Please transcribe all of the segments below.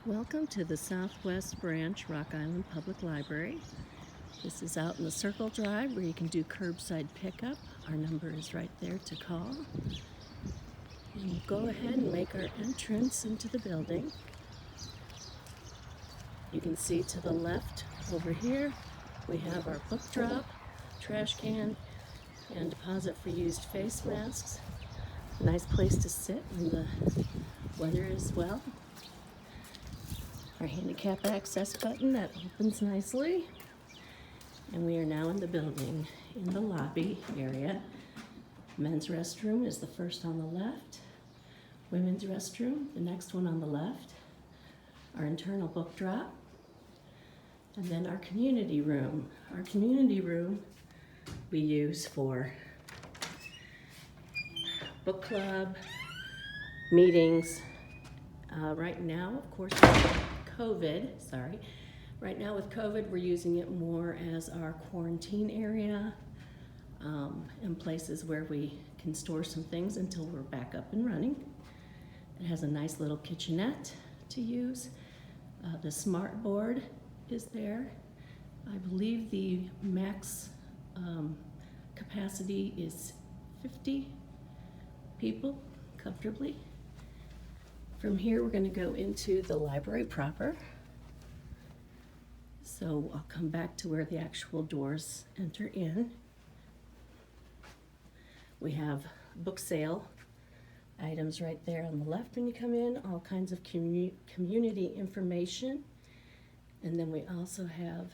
Welcome to the Southwest Branch Rock Island Public Library. This is out in the Circle Drive where you can do curbside pickup. Our number is right there to call. And we'll go ahead and make our entrance into the building. You can see to the left over here, we have our book drop, trash can, and deposit for used face masks. Nice place to sit when the weather is well. Our handicap access button that opens nicely. And we are now in the building, in the lobby area. Men's restroom is the first on the left. Women's restroom, the next one on the left. Our internal book drop. And then our community room. Our community room we use for book club, meetings. Right now, of course, Right now with COVID, we're using it more as our quarantine area and places where we can store some things until we're back up and running. It has a nice little kitchenette to use. The smart board is there. I believe the max capacity is 50 people comfortably. From here, we're going to go into the library proper. So I'll come back to where the actual doors enter in. We have book sale items right there on the left when you come in, all kinds of community information. And then we also have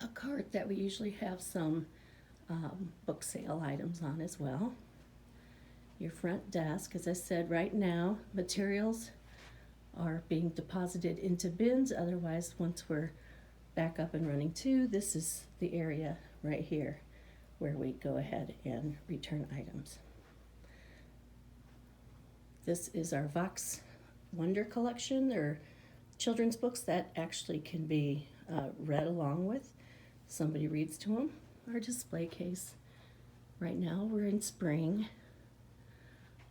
a cart that we usually have some book sale items on as well. Your front desk, as I said, right now, materials are being deposited into bins. Otherwise, once we're back up and running too, this is the area right here where we go ahead and return items. This is our Vox Wonder collection. They're children's books that actually can be read along with. Somebody reads to them. Our display case. Right now, we're in spring.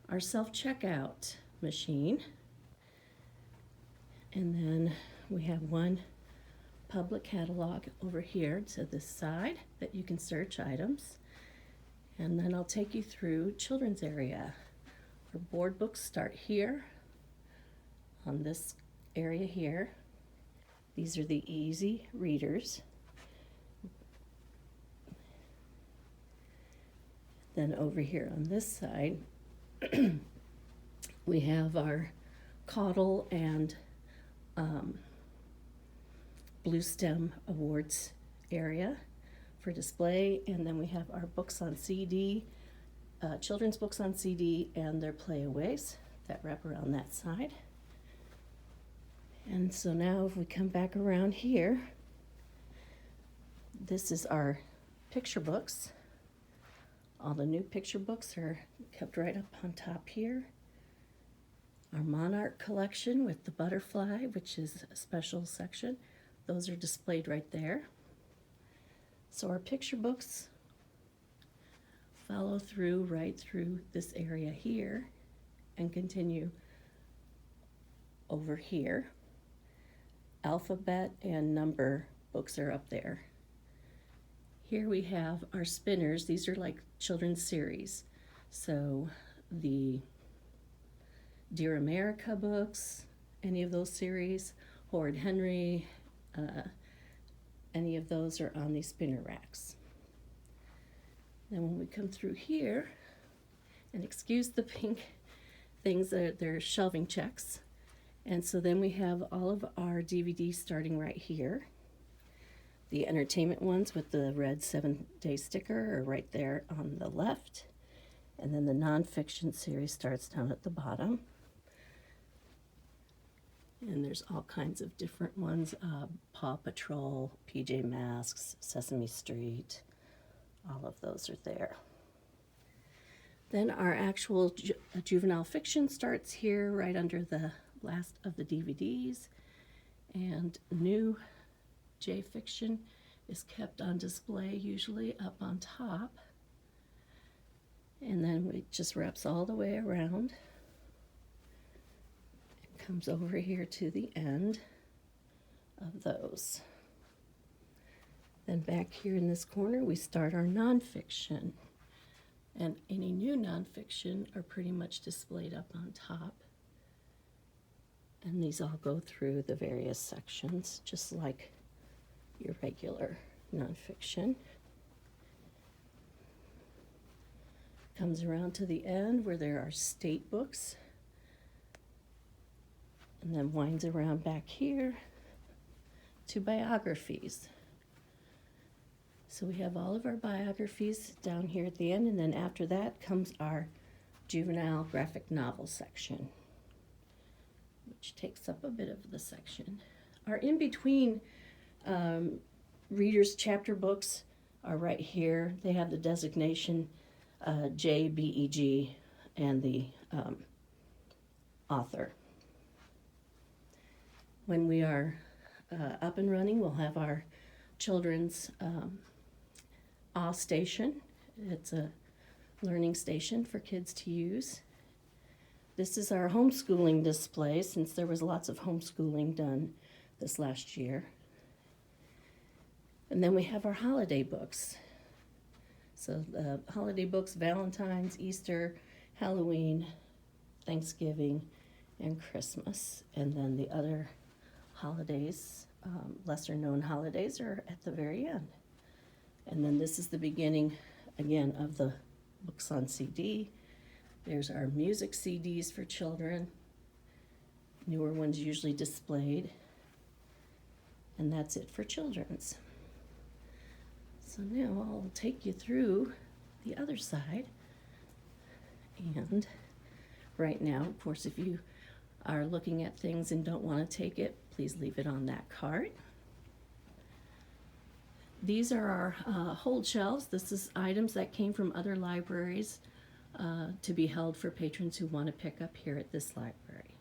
Our self-checkout machine. And then we have one public catalog over here to this side that you can search items. And then I'll take you through children's area. Our board books start here on this area here. These are the easy readers. Then over here on this side, we have our Caudle and Blue Stem Awards area for display, and then we have our books on CD, children's books on CD and their playaways that wrap around that side. And so now if we come back around here, this is our picture books. All the new picture books are kept right up on top here. Our Monarch collection with the butterfly, which is a special section. Those are displayed right there. So our picture books follow through right through this area here and continue over here. Alphabet and number books are up there. Here we have our spinners. These are like children's series. So the Dear America books, any of those series, Horrid Henry, any of those are on these spinner racks. Then when we come through here, and excuse the pink things, they're shelving checks. And so then we have all of our DVDs starting right here. The entertainment ones with the red 7-day sticker are right there on the left. And then the nonfiction series starts down at the bottom. And there's all kinds of different ones, Paw Patrol, PJ Masks, Sesame Street, all of those are there. Then our actual juvenile fiction starts here right under the last of the DVDs, and new J fiction is kept on display, usually up on top. And then it just wraps all the way around. comes over here to the end of those. Then back here in this corner, we start our nonfiction. And any new nonfiction are pretty much displayed up on top. And these all go through the various sections, just like your regular nonfiction. Comes around to the end where there are state books, and then winds around back here to biographies. So we have all of our biographies down here at the end, and then after that comes our juvenile graphic novel section, which takes up a bit of the section. Our in-between readers' chapter books are right here. They have the designation JBEG and the author. When we are up and running, we'll have our children's awe station. It's a learning station for kids to use. This is our homeschooling display, since there was lots of homeschooling done this last year. And then we have our holiday books. So the holiday books, Valentine's, Easter, Halloween, Thanksgiving, and Christmas. And then the other holidays, lesser known holidays, are at the very end. And then this is the beginning, again, of the books on CD. There's our music CDs for children. Newer ones usually displayed. And that's it for children's. So now I'll take you through the other side. And right now, of course, if you are looking at things and don't want to take it, please leave it on that cart. These are our hold shelves. This is items that came from other libraries to be held for patrons who want to pick up here at this library.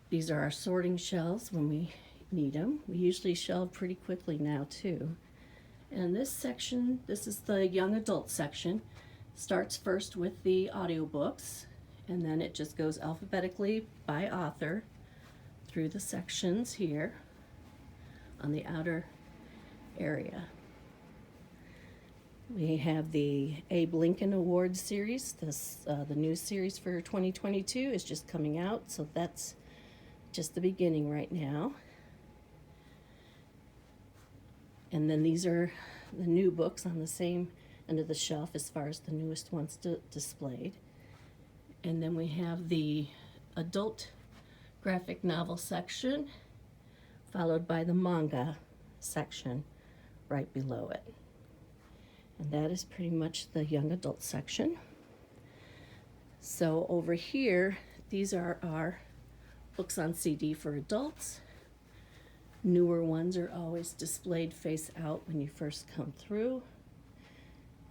These are our sorting shelves when we need them. We usually shelve pretty quickly now too. And this section, this is the young adult section, starts first with the audiobooks, and then it just goes alphabetically by author through the sections here on the outer area. We have the Abe Lincoln Award series. This the new series for 2022 is just coming out, so that's just the beginning right now. And then these are the new books on the same end of the shelf as far as the newest ones displayed. And then we have the adult graphic novel section, followed by the manga section right below it. And that is pretty much the young adult section. So over here, these are our books on CD for adults. Newer ones are always displayed face out when you first come through.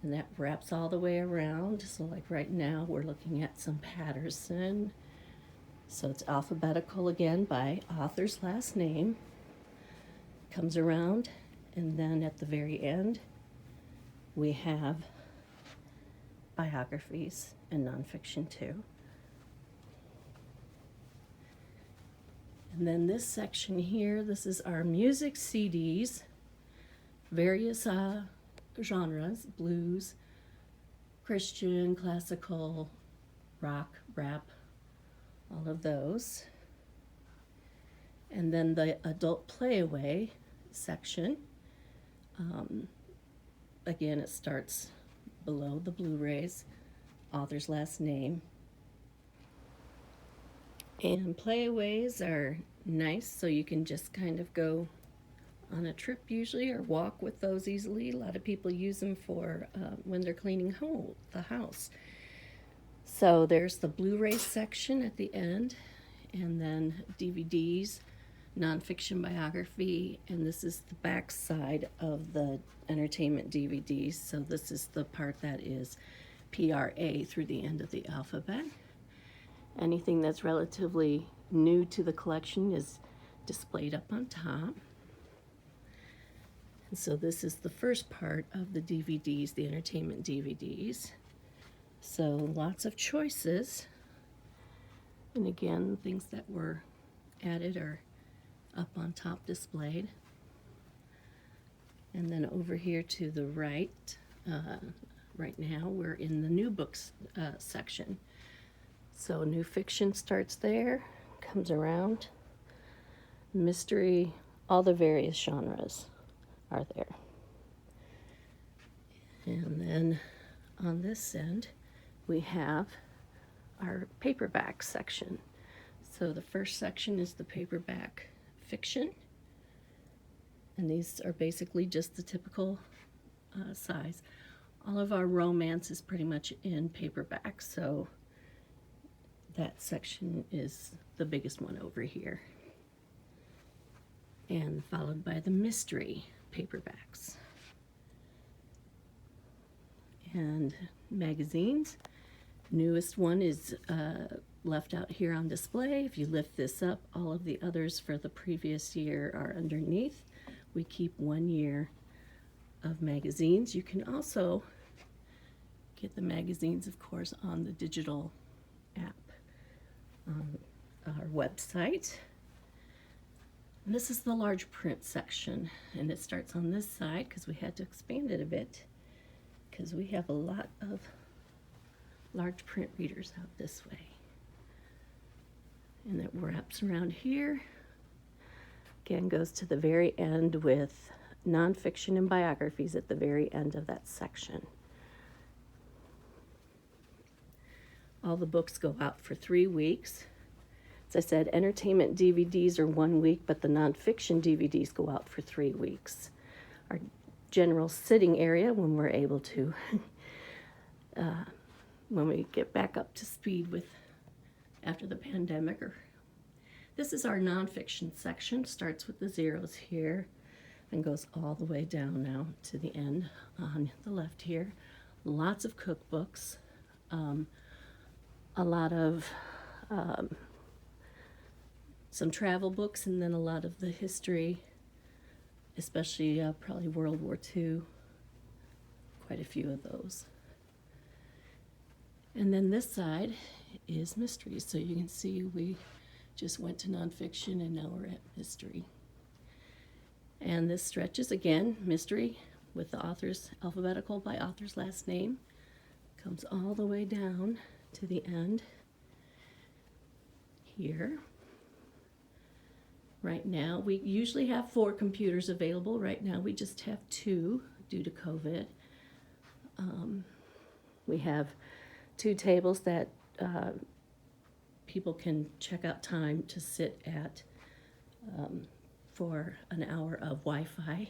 And that wraps all the way around. So like right now, we're looking at some Patterson. So it's alphabetical again by author's last name. Comes around, and then at the very end, we have biographies and nonfiction too. And then this section here, this is our music CDs, various genres, blues, Christian, classical, rock, rap, all of those. And then the adult playaway section. Again, it starts below the Blu-rays, author's last name. And playaways are nice, so you can just kind of go on a trip usually, or walk with those easily. A lot of people use them for when they're cleaning the house. So there's the Blu-ray section at the end, and then DVDs, nonfiction biography, and this is the back side of the entertainment DVDs. So this is the part that is PRA through the end of the alphabet. Anything that's relatively new to the collection is displayed up on top. And so this is the first part of the DVDs, the entertainment DVDs. So lots of choices. And again, things that were added are up on top displayed. And then over here to the right, right now we're in the new books section. So new fiction starts there, comes around. Mystery, all the various genres are there. And then on this end, we have our paperback section. So the first section is the paperback fiction. And these are basically just the typical size. All of our romance is pretty much in paperback, so that section is the biggest one over here. And followed by the mystery paperbacks. And magazines. Newest one is left out here on display. If you lift this up, all of the others for the previous year are underneath. We keep 1 year of magazines. You can also get the magazines, of course, on the digital app on our website. And this is the large print section, and it starts on this side because we had to expand it a bit because we have a lot of large print readers out this way. And it wraps around here. Again, goes to the very end with nonfiction and biographies at the very end of that section. All the books go out for 3 weeks. As I said, entertainment DVDs are 1 week, but the nonfiction DVDs go out for 3 weeks. Our general sitting area, when we're able to, when we get back up to speed with after the pandemic. This is our nonfiction section. Starts with the zeros here and goes all the way down now to the end on the left here. Lots of cookbooks, a lot of some travel books, and then a lot of the history, especially probably World War II, quite a few of those. And then this side is mysteries. So you can see we just went to nonfiction and now we're at mystery. And this stretches again, mystery with the author's alphabetical by author's last name. Comes all the way down to the end here. Right now, we usually have 4 computers available. Right now, we just have 2 due to COVID. We have 2 tables that people can check out time to sit at for an hour of Wi-Fi.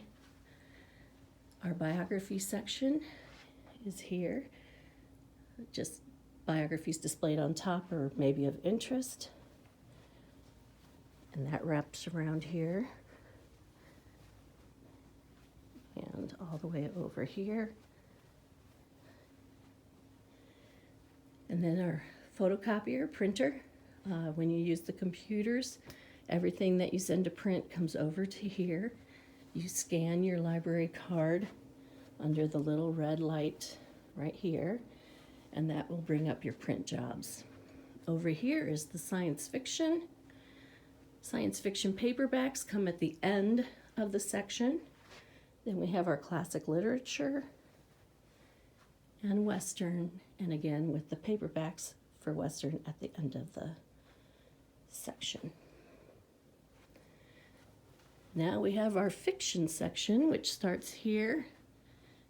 Our biography section is here. Just biographies displayed on top or maybe of interest. And that wraps around here. And all the way over here. And then our photocopier, printer. When you use the computers, everything that you send to print comes over to here. You scan your library card under the little red light right here, and that will bring up your print jobs. Over here is the science fiction. Science fiction paperbacks come at the end of the section. Then we have our classic literature and Western, and again with the paperbacks for Western at the end of the section. Now we have our fiction section, which starts here,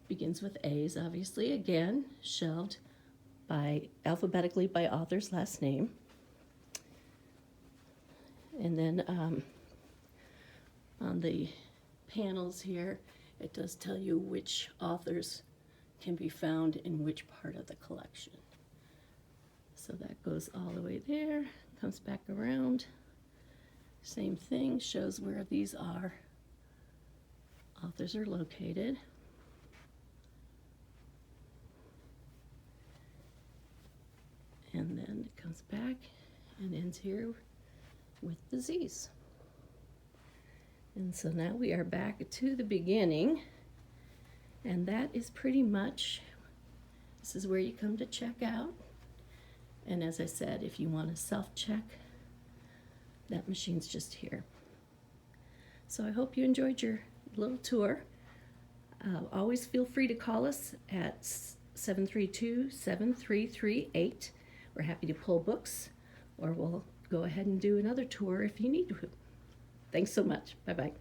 begins with A's, obviously, again, shelved alphabetically by author's last name. And then on the panels here, it does tell you which authors can be found in which part of the collection. So that goes all the way there, comes back around. Same thing, shows where these authors are located. And then it comes back and ends here with the Z's. And so now we are back to the beginning, and that is pretty much, this is where you come to check out. And as I said, if you want to self-check, that machine's just here. So I hope you enjoyed your little tour. Always feel free to call us at 732-7338. We're happy to pull books, or we'll go ahead and do another tour if you need to. Thanks so much. Bye-bye.